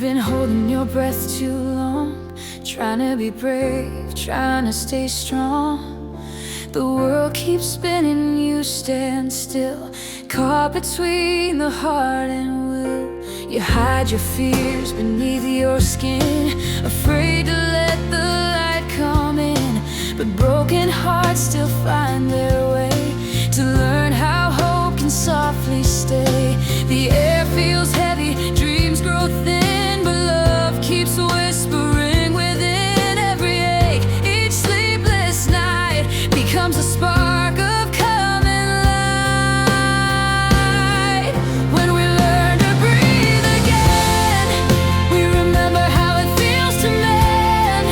been holding your breath too long, trying to be brave, trying to stay strong. The world keeps spinning, you stand still, caught between the heart and will. You hide your fears beneath your skin, afraid to let the light come in. But broken hearts still find their way to learn how hope can softly stay. The air feels heavy, dreams grow thin, but love keeps whispering within every ache. Each sleepless night becomes a spark of coming light. When we learn to breathe again, we remember how it feels to mend.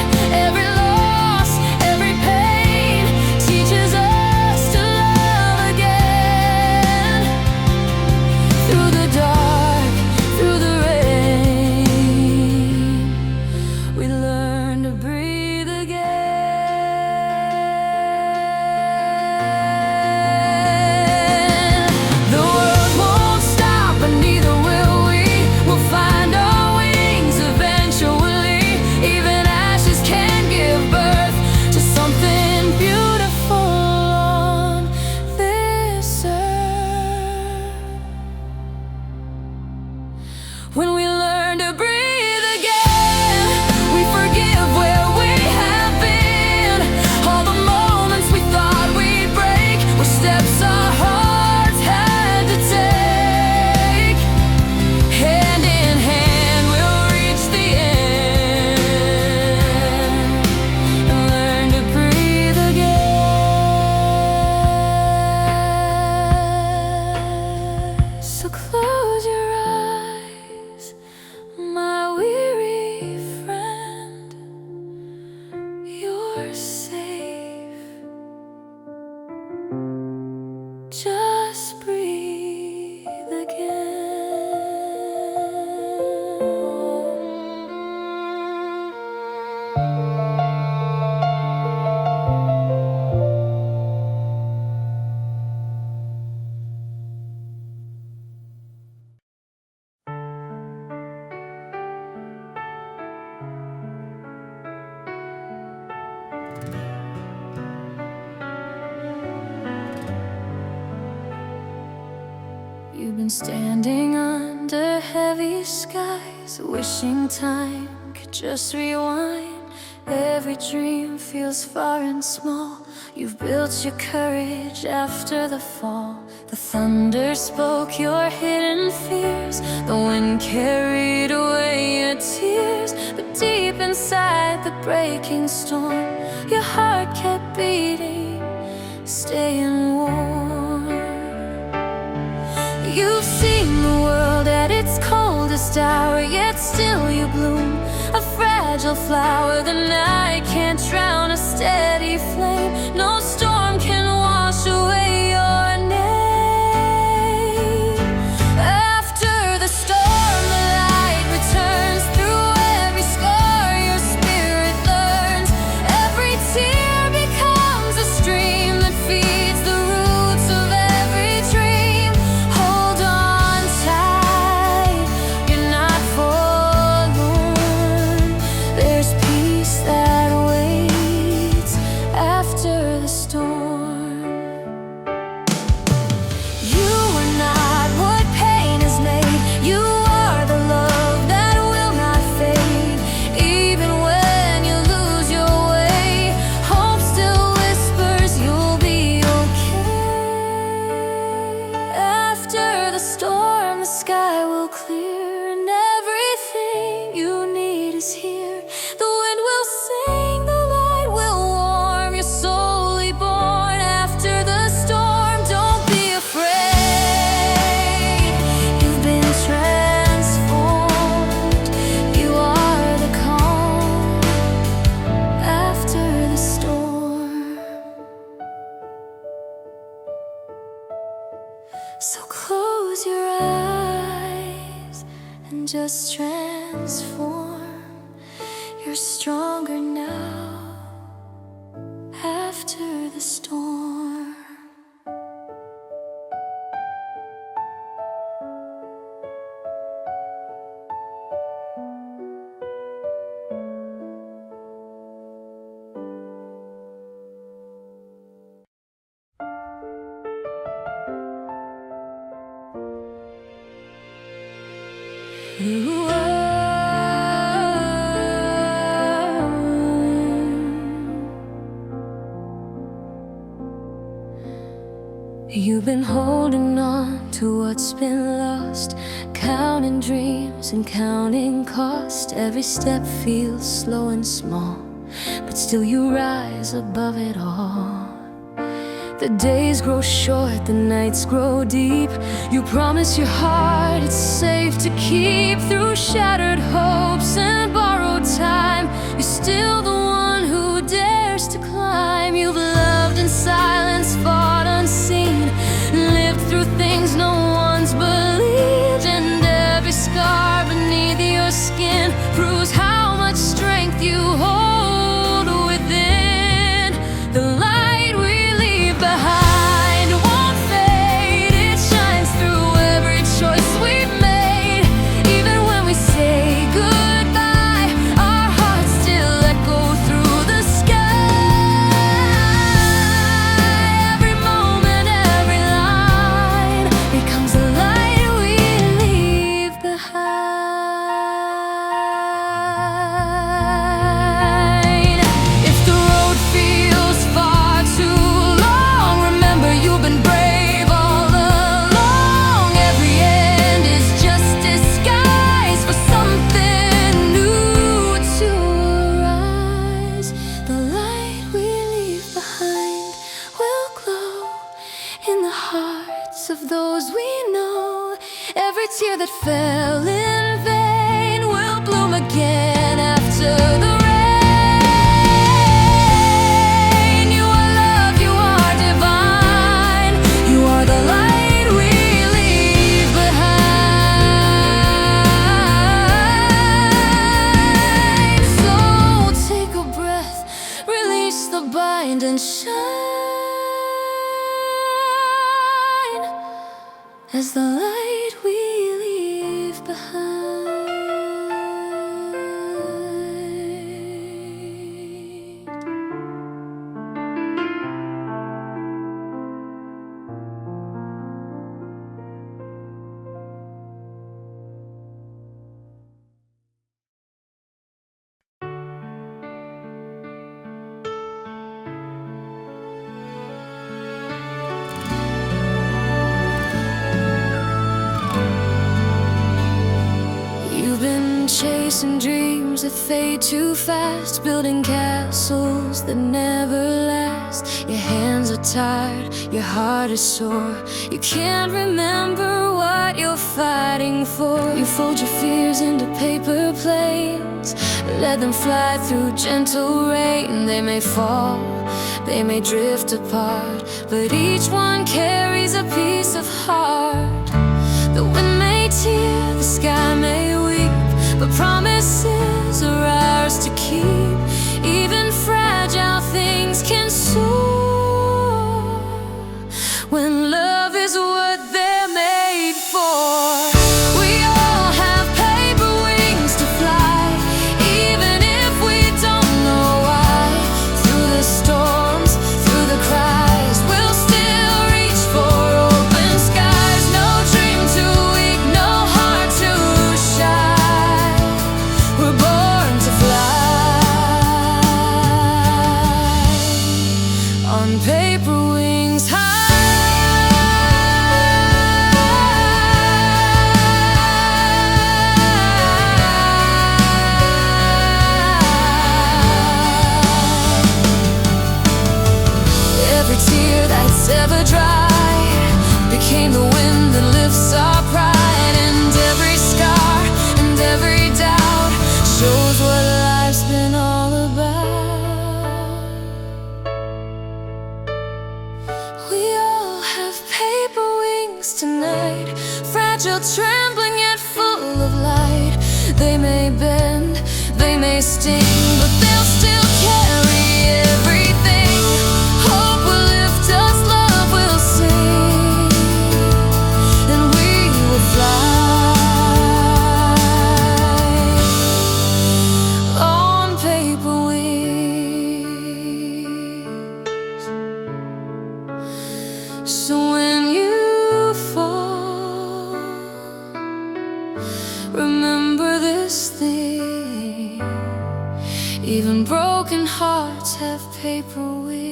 Every loss, every pain teaches us to love again. Through the dark, through the rain, we learn to breathe again. The world won't stop, but neither will we. We'll find our wings eventually. Even ashes can give birth to something beautiful on this earth. When we learn to breathe again, we forgive where we have been. All the moments we thought we'd break were steps our hearts had to take. Hand in hand, we'll reach the end and learn to breathe again. So close your eyes, my weary friend. You're safe. Just breathe You've been standing under heavy skies, wishing time could just rewind. Every dream feels far and small. You've built your courage after the fall. The thunder spoke your hidden fears, the wind carried away your tears. But deep inside the breaking storm, your heart kept beating, staying warm. You've seen the world at its coldest hour, yet still you bloom, a fragile flower. The night can't drown a steady flame. No storm can wash away your name. After the storm, the light returns. Through every scar, your spirit learns. Every tear becomes a stream that feeds the roots of every dream. Hold on tight, you're not forlorn. There's peace that waits after the storm. You are not what pain has made. You are the love that will not fade. Even when you lose your way, hope still whispers you'll be okay. After the storm, the sky will clear, and everything you need is here. The wind will sing, the light will warm your soul reborn. After the storm, don't be afraid. You've been transformed. You are the calm after the storm. So close your eyes and just transform. You're stronger now after the storm. You've been holding on to what's been lost, counting dreams and counting cost. Every step feels slow and small, but still you rise above it all. The days grow short, the nights grow deep. You promise your heart it's safe to keep. Through shattered hopes and borrowed time, you're still the one who dares to climb. You've loved in silence, fought unseen, lived through things no one's believed. And every scar beneath your skin proves how much strength you hold within. The light we leave behind won't fade. It shines through every choice we've made. Even when we say goodbye, our hearts still echo through the sky. Every moment, every line becomes the light we leave behind. If the road feels far too long, remember you've been brave all along. Every end is just disguise for something new to rise. The light we leave behind will glow in the hearts of those we know. Every tear that fell in vain will bloom again after the rain. You are love, you are divine. You are the light we leave behind. So take a breath, release the bind and shine as the light we leave behind. You've been chasing dreams that fade too fast, building castles that never last. Your hands are tired, your heart is sore. You can't remember what you're fighting for. You fold your fears into paper planes, let them fly through gentle rain. They may fall, they may drift apart, but each one carries a piece of heart. The wind may tear, the sky may weep, but promises are ours to keep. Even fragile things can soar when love is what they're made for. We all have paper wings to fly, even if we don't know why. Through the storms, through the cries, we'll still reach for open skies. No dream too weak, no heart too shy. We're born to fly on paper wings high. Every tear that's ever dry became the wind that lifts our pride. And every scar and every doubt shows what life's been all about. We all have paper wings tonight, fragile, trembling, yet full of light. They may bend, they may sting, but they'll still carry everything. Hope will lift us, love will sing, and we will fly on paper wings. So when you fall, remember this thing: even broken hearts have paper wings.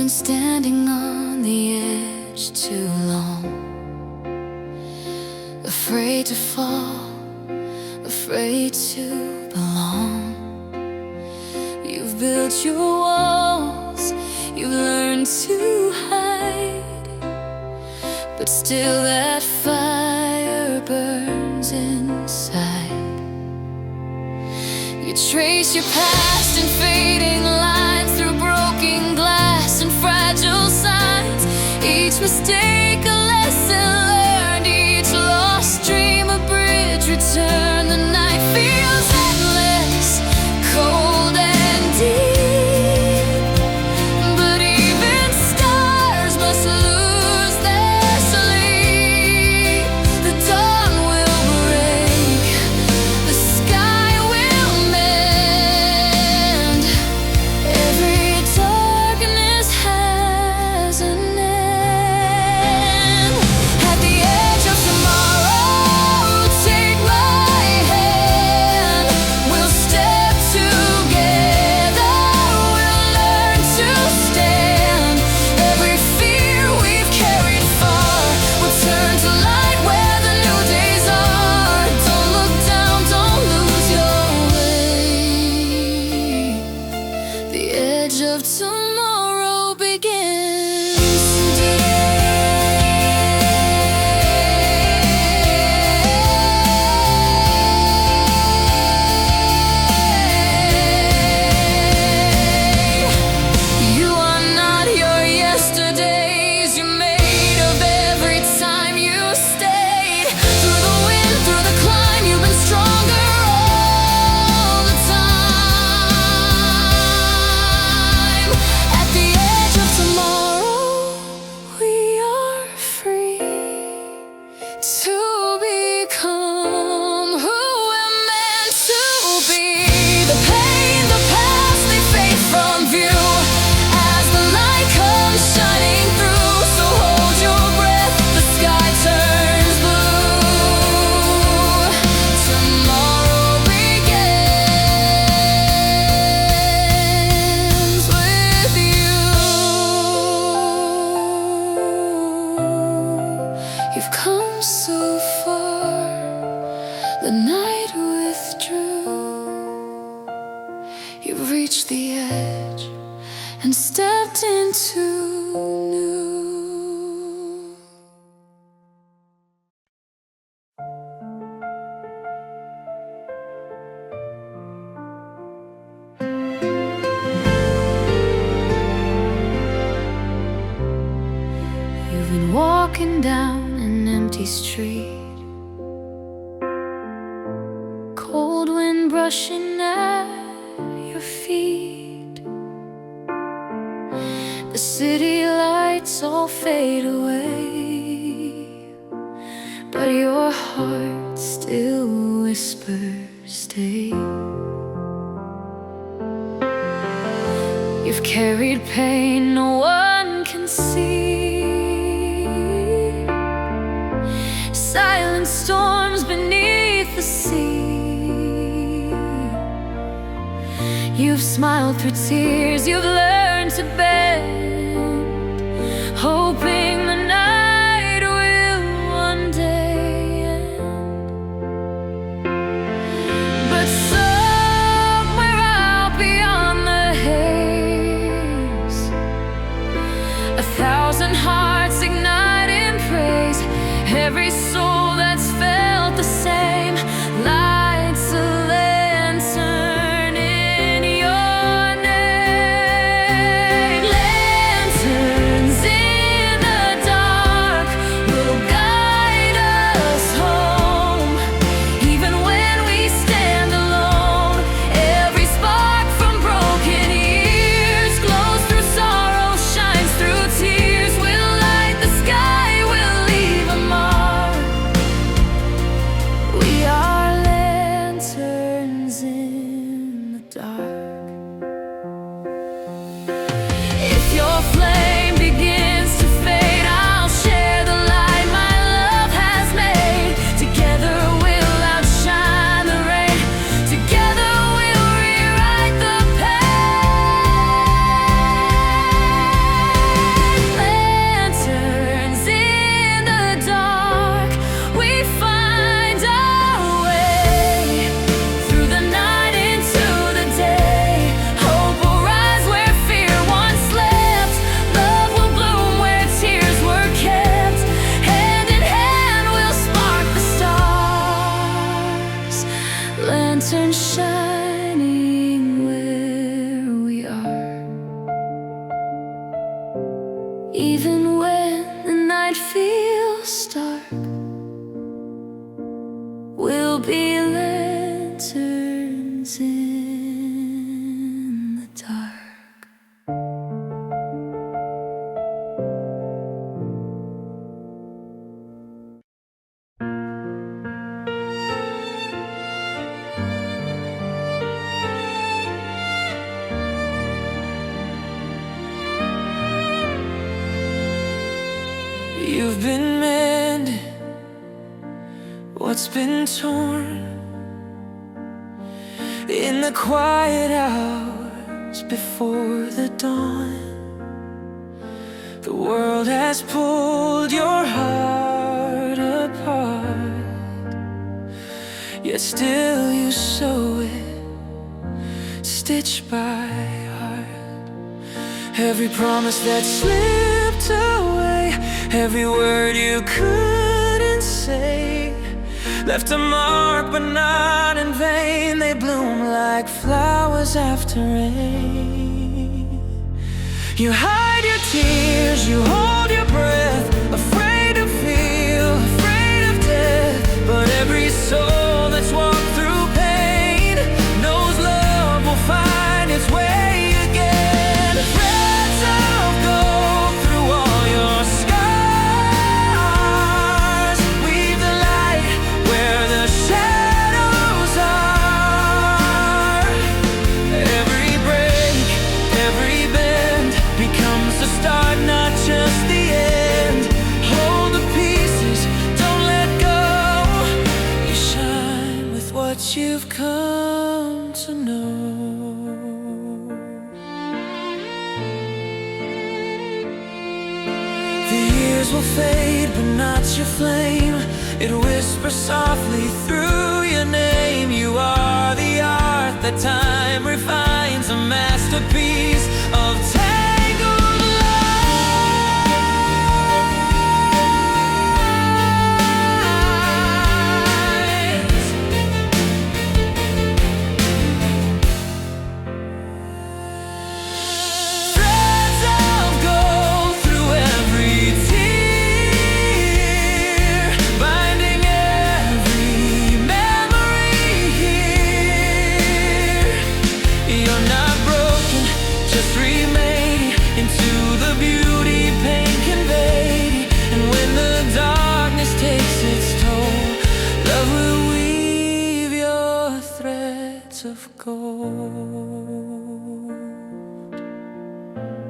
been standing on the edge too long, afraid to fall, afraid to belong. You've built your walls, you've learned to hide, but still that fire burns inside. You trace your past in fading lines, through broken glass and fragile signs. Each mistake a lesson learned, each lost dream a bridge returned. The night feels endless, cold and deep, but even stars must lose their sleep. The dawn will break, the sky will mend. Every darkness has an end. At the edge of tomorrow, take my hand. We'll step together, we'll learn to stand. Every fear we've carried far will turn to light where the new days are. Don't look down, don't lose your way. The edge of tomorrow begins today. You are not your yesterdays, you're made of every time you stayed. Through the wind, through the climb, you've been stronger all the time. At the edge of tomorrow, we are free to become who we're meant to be. The pain, the past, they fade from view as the light comes shining through. So hold your breath, the sky turns blue. Tomorrow begins with you. You've come so far, the night withdrew. You've reached the edge and stepped into new. You've been walking down an empty street, cold wind brushing at your feet. The city lights all fade away, but your heart still whispers, stay. You've carried pain no one can see, silent storms beneath the sea. You've smiled through tears, you've learned to bend, hoping the night will one day end. But somewhere out beyond the haze, 1,000 hearts ignite in praise. Every soul that's felt the same lights a lantern in your name. Let Even when the night feels dark, we'll be lanterns in the dark. You've been mending what's been torn in the quiet hours before the dawn. The world has pulled your heart apart, yet still you sew it, stitch by heart. Every promise that slipped away, every word you couldn't say, left a mark but not in vain. They bloom like flowers after rain. You hide your tears, you hold your breath, afraid to feel, afraid of death. But every soul that's walked through pain knows love will find its way again. Threads of gold through all your scars, weave the light where the shadows are. Every break, every bend becomes the start, not just the end. Hold the pieces, don't let go. You shine with what you've come to know. The years will fade, but not your flame. It whispers softly through your name. You are the art that time refines, a masterpiece of tangled lines. Threads of gold through every tear, binding every memory here. You're not broken, just remade into the beauty pain conveyed. And when the darkness takes its toll, love will weave your threads of gold.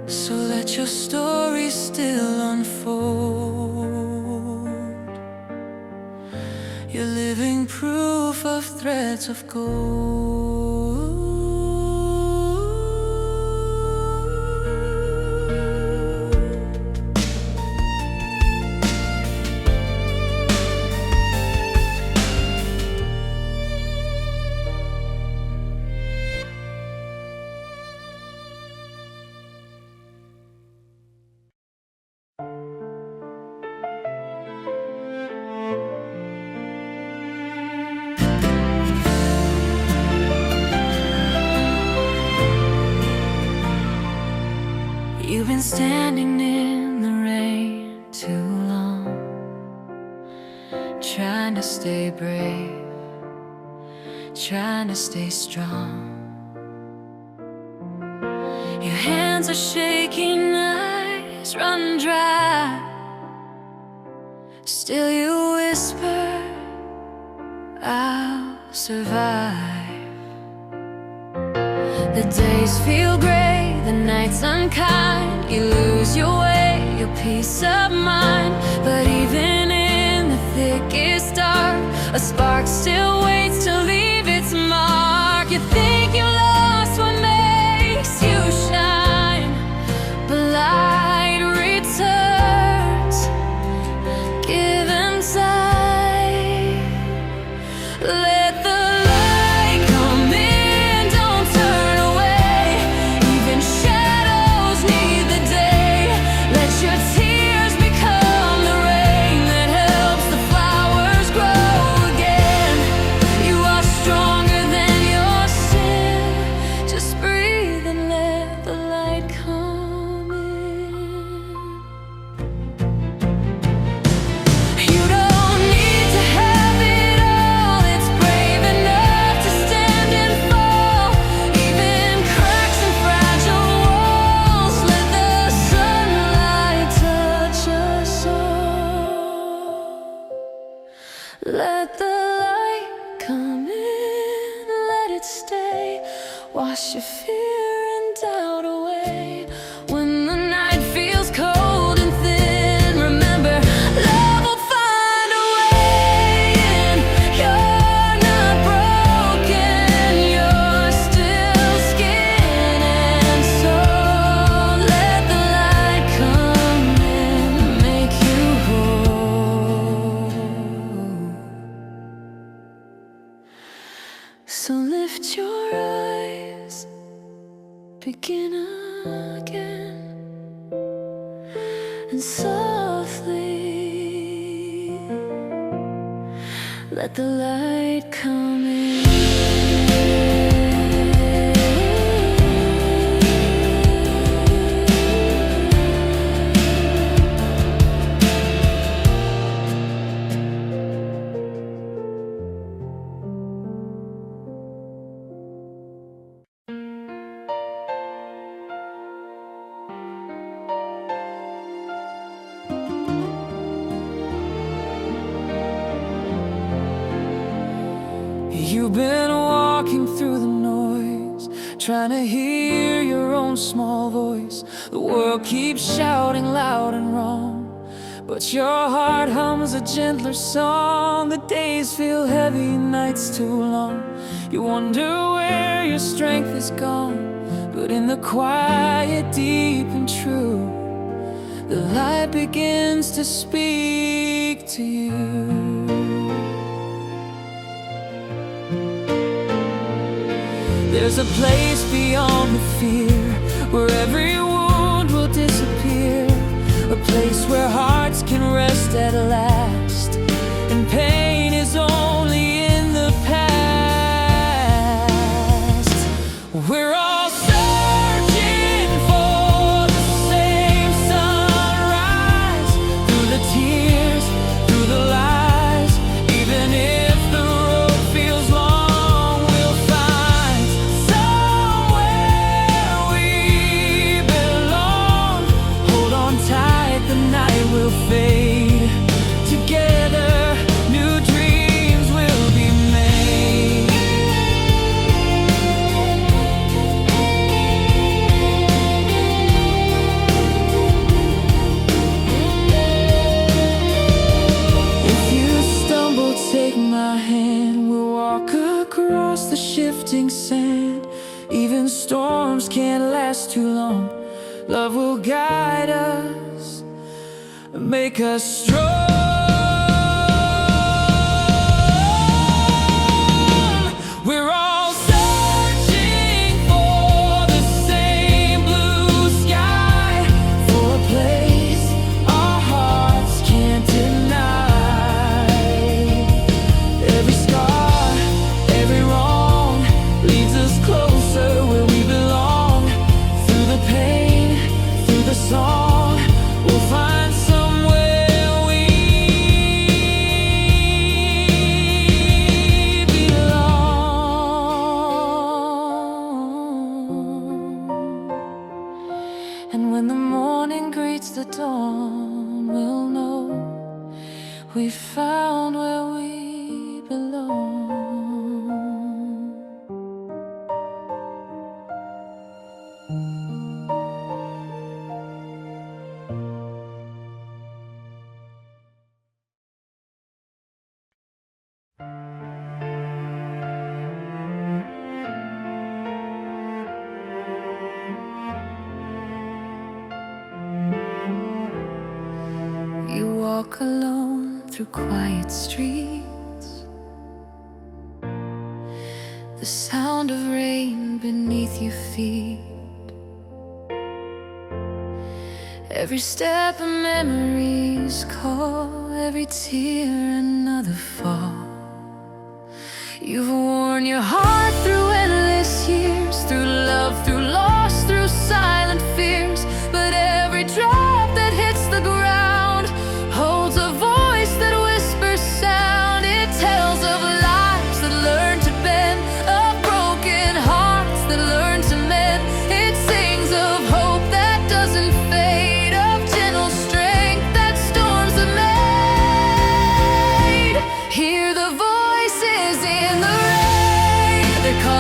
So let your story still unfold. You're living proof of threads of gold. You've been standing in the rain too long, trying to stay brave, trying to stay strong. Your hands are shaking, eyes run dry. Still you whisper, I'll survive. The days feel gray, the nights unkind. You lose your way, your peace of mind. But even in the thickest dark, a spark still waits to leave its mark. You think you lost what makes you shine, but light returns, given time. Let the light come in, don't turn away. Even shadows need the day. Let your tears become the rain that helps the flowers grow again. You are stronger than your sin. Just breathe and let the light come in. it stay. Wash your fear and doubt away. When the night feels cold and thin, remember, love will find a way in. You're not broken, you're still skin and soul. Let the light come in, make you whole. So lift your eyes, begin again, and softly let the light come in. You've been walking through the noise, trying to hear your own small voice. The world keeps shouting loud and wrong, but your heart hums a gentler song. The days feel heavy, nights too long. You wonder where your strength is gone, but in the quiet, deep and true, the light begins to speak to you. There's a place beyond the fear, where every wound will disappear. A place where hearts can rest at last, and pain is only in the past. We're all searching for the same sunrise, through the tears, through the lies. Even if the road feels long, we'll find somewhere we belong. Hold on tight, the night will fade. Together, new dreams will be made. If you stumble, take my hand. We'll walk across the shifting sand. Even storms can't last too long. Love will guide us, make us strong. We're all searching for the same blue sky, for a place our hearts can't deny. Every scar, every wrong leads us closer where we belong. Through the pain, through the song, we'll find somewhere we belong. And when the morning greets the dawn, we'll know we found where we belong. You walk alone through quiet streets, the sound of rain beneath your feet. Every step a memories call, every tear another fall. You've worn your heart through endless years, through love, through loss, through silent fears. But every drop that hits the ground holds a voice that whispers sound. It tells of lives that learn to bend, of broken hearts that learn to mend. It sings of hope that doesn't fade, of gentle strength that storms are made. Hear the voices in the rain, they're calling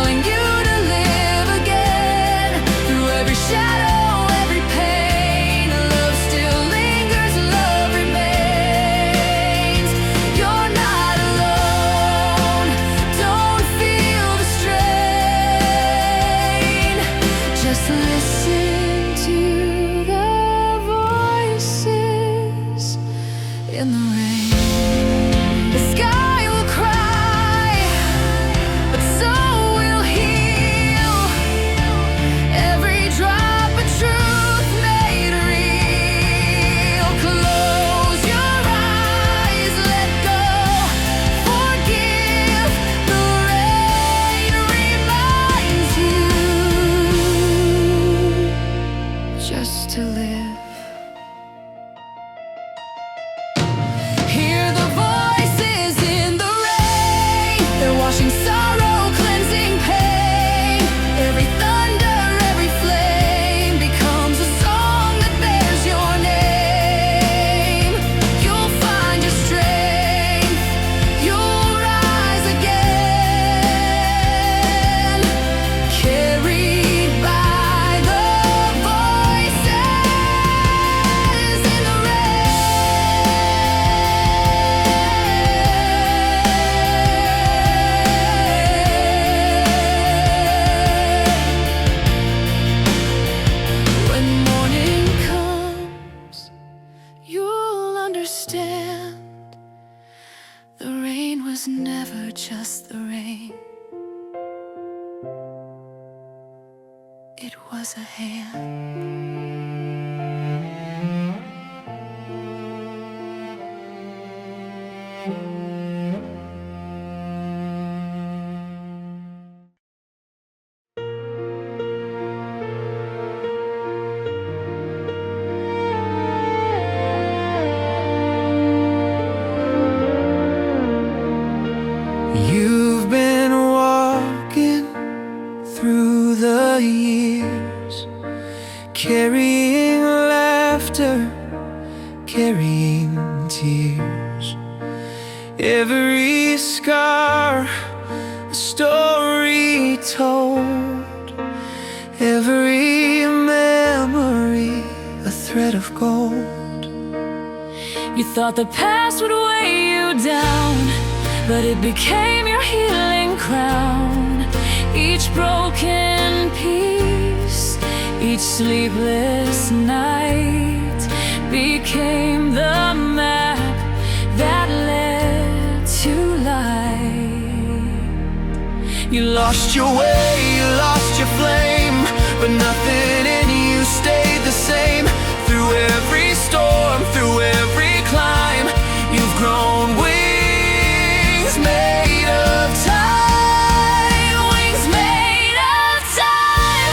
never just the rain. It was a hand. You've been walking through the years, carrying laughter, carrying tears. Every scar, a story told. Every memory, a thread of gold. You thought the past would weigh you down, but it became your healing crown. Each broken piece, each sleepless night became the map that led to light. You lost your way, you lost your flame, but nothing in you stayed the same. Through every storm, through every climb, you've grown wings made of time. Wings made of time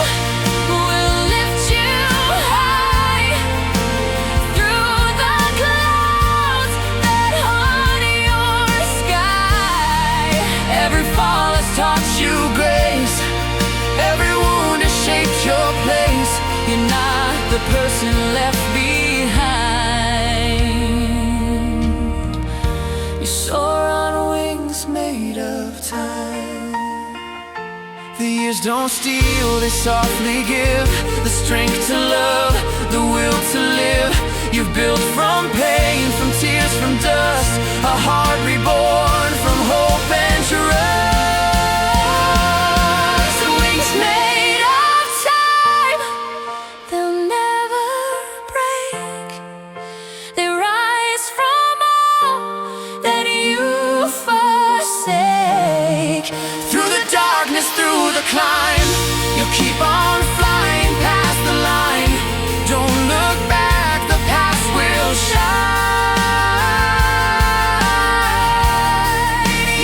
will lift you high through the clouds that haunt your sky. Every fall has taught you grace, every wound has shaped your place. You're not the person left behind. You soar on wings made of time. The years don't steal, they softly give the strength to love, the will to live. You've built from pain, from tears, from dust, a heart reborn from hope and trust. Wings made of time, they'll never break. They rise from all that you forsake. Through the darkness, through the climb, you'll keep on flying past the line. Don't look back, the past will shine.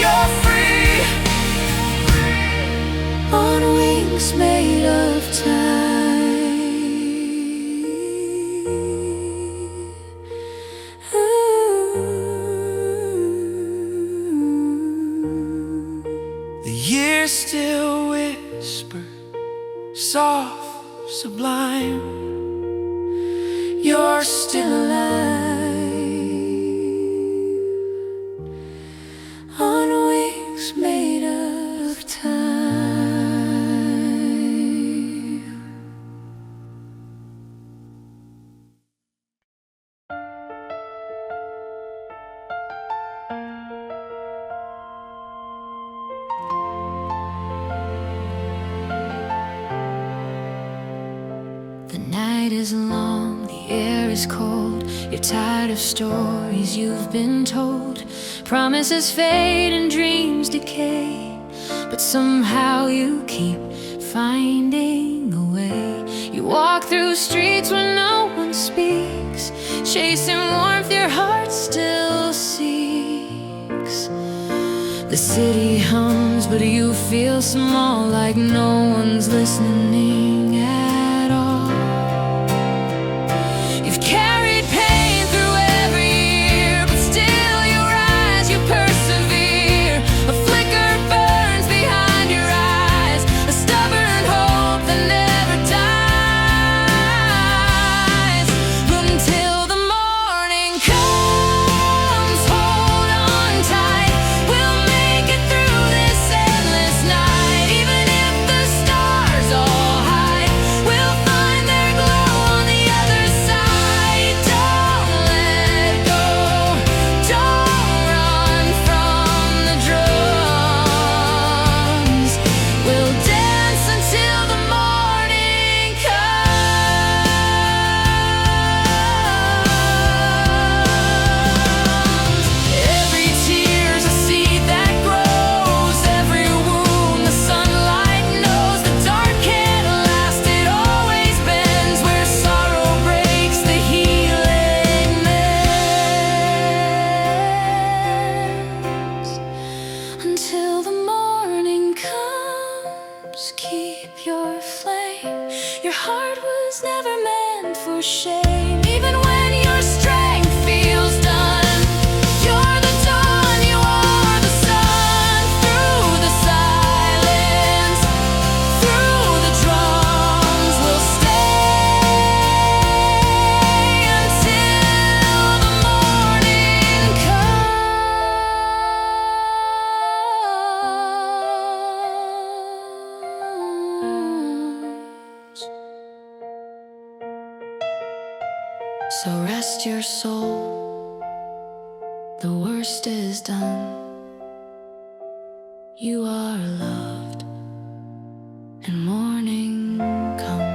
You're free. On wings made of time. The years still whisper, soft, sublime. You're still alive. On wings made of time. The night is long, the air is cold. You're tired of stories you've been told. Promises fade and dreams decay, but somehow you keep finding a way. You walk through streets where no one speaks, chasing warmth your heart still seeks. The city hums, but you feel small, like no one's listening at all. You've carried pain through every year, but still you rise, you persevere. A flicker burns behind your eyes, a stubborn hope that never dies. Until the morning comes, hold on tight. We'll make it through this endless night, even if the stars all hide. until the morning comes. Keep your flame. Your heart was never meant for shame. Even when your strength feels done, you're the dawn, you are the sun. Through the silence, through the drums, we'll stay until the morning comes. So rest your soul, the worst is done. You are loved, and morning comes.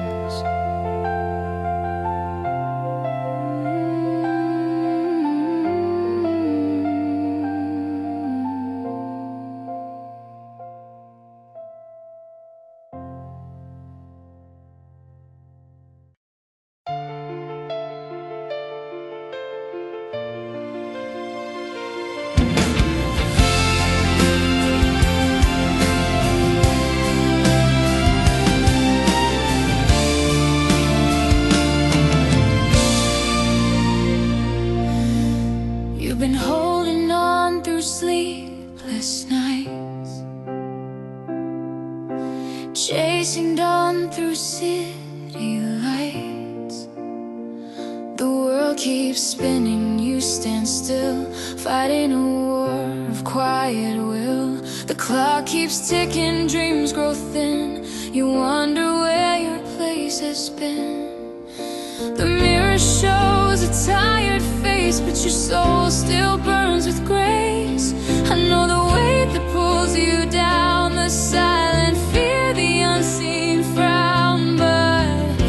You've been holding on through sleepless nights, chasing dawn through city lights. The world keeps spinning, you stand still, fighting a war of quiet will. The clock keeps ticking, dreams grow thin. You wonder where your place has been. The mirror shows a tired face, but your soul still burns with grace. I know the weight that pulls you down, the silent fear, the unseen frown. But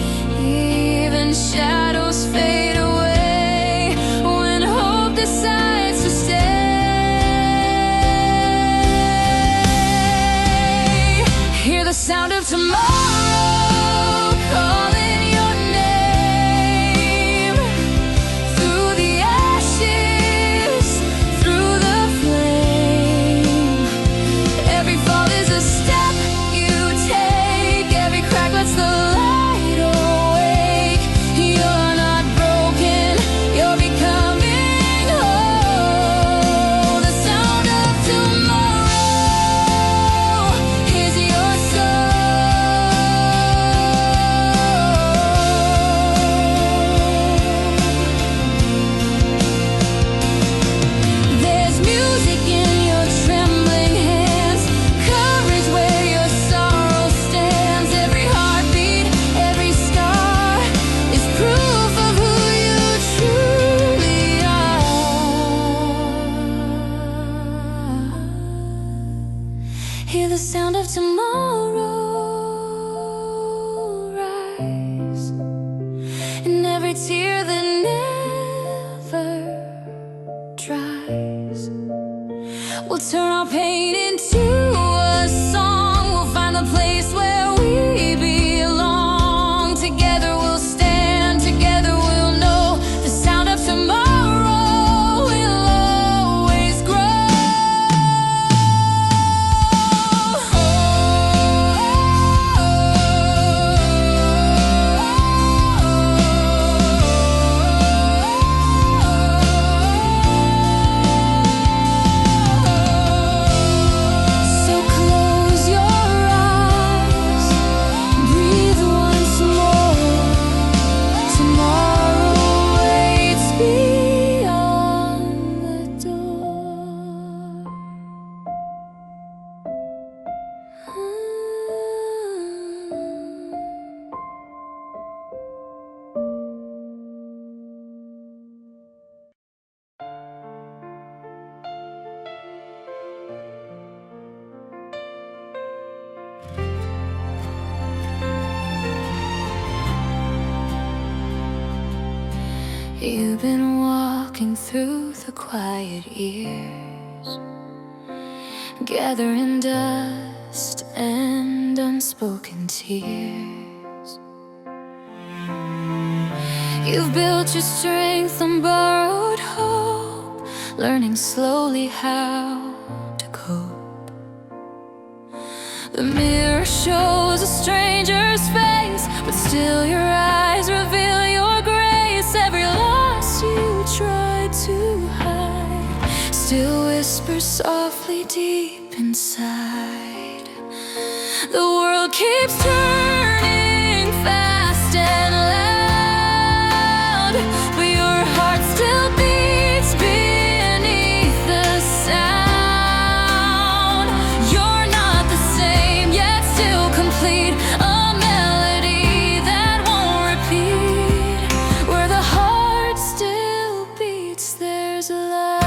even shadows fade away when hope decides to stay. Hear the sound of tomorrow calling your name. Through the ashes, through the flame. Every fall is a step you take. Every crack lets the light awake. You're not broken, you're becoming whole. The sound of tomorrow is your soul. There's music in your trembling hands, courage where your sorrow stands. Every heartbeat, every scar is proof of who you truly are. Hear the sound of tomorrow rise, and every tear that never dries. We'll turn our pain into a song. We'll find the place where we belong. Together we'll stand, together we'll know. The sound of tomorrow will always grow. So close your eyes, breathe once more. Tomorrow waits beyond the door. You've been walking through the quiet years, gathering dust and unspoken tears. You've built your strength on borrowed hope, learning slowly how to cope. The mirror shows a stranger's face, but still your eyes reveal your grace. Every loss you tried to hide still whispers softly deep inside. The world keeps turning fast and loud, but your heart still beats beneath the sound. You're not the same, yet still complete, a melody that won't repeat. Where the heart still beats, there's a life.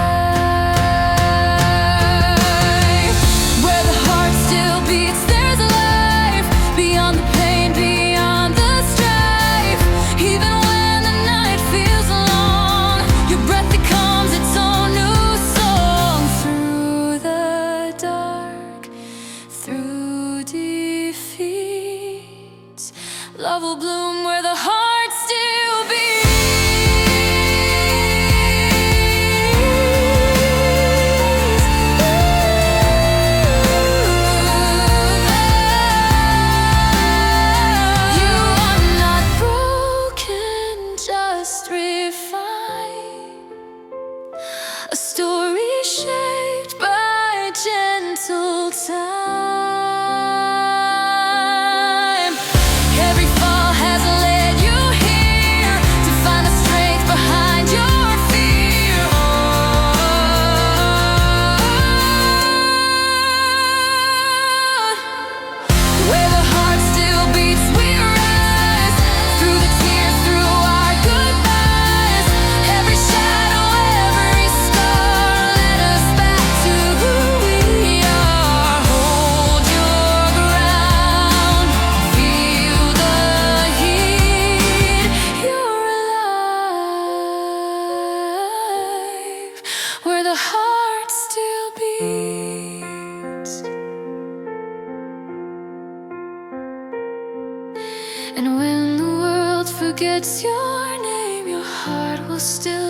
Where the heart still beats, there's a life. Beyond the pain, beyond the strife. Even when the night feels long, your breath becomes its own new song. Through the dark, through defeat, love will bloom where the heart still beats. You are not broken, just refined. A story shaped by gentle time. Every fall has led you here to find the strength behind your fear. Where the heart still beats, we rise. Through the tears, through our goodbyes. Every shadow, every scar led us back to who we are. Hold your ground, feel the heat. You're alive, where the heart still beats. And when the world forgets your name, your heart will still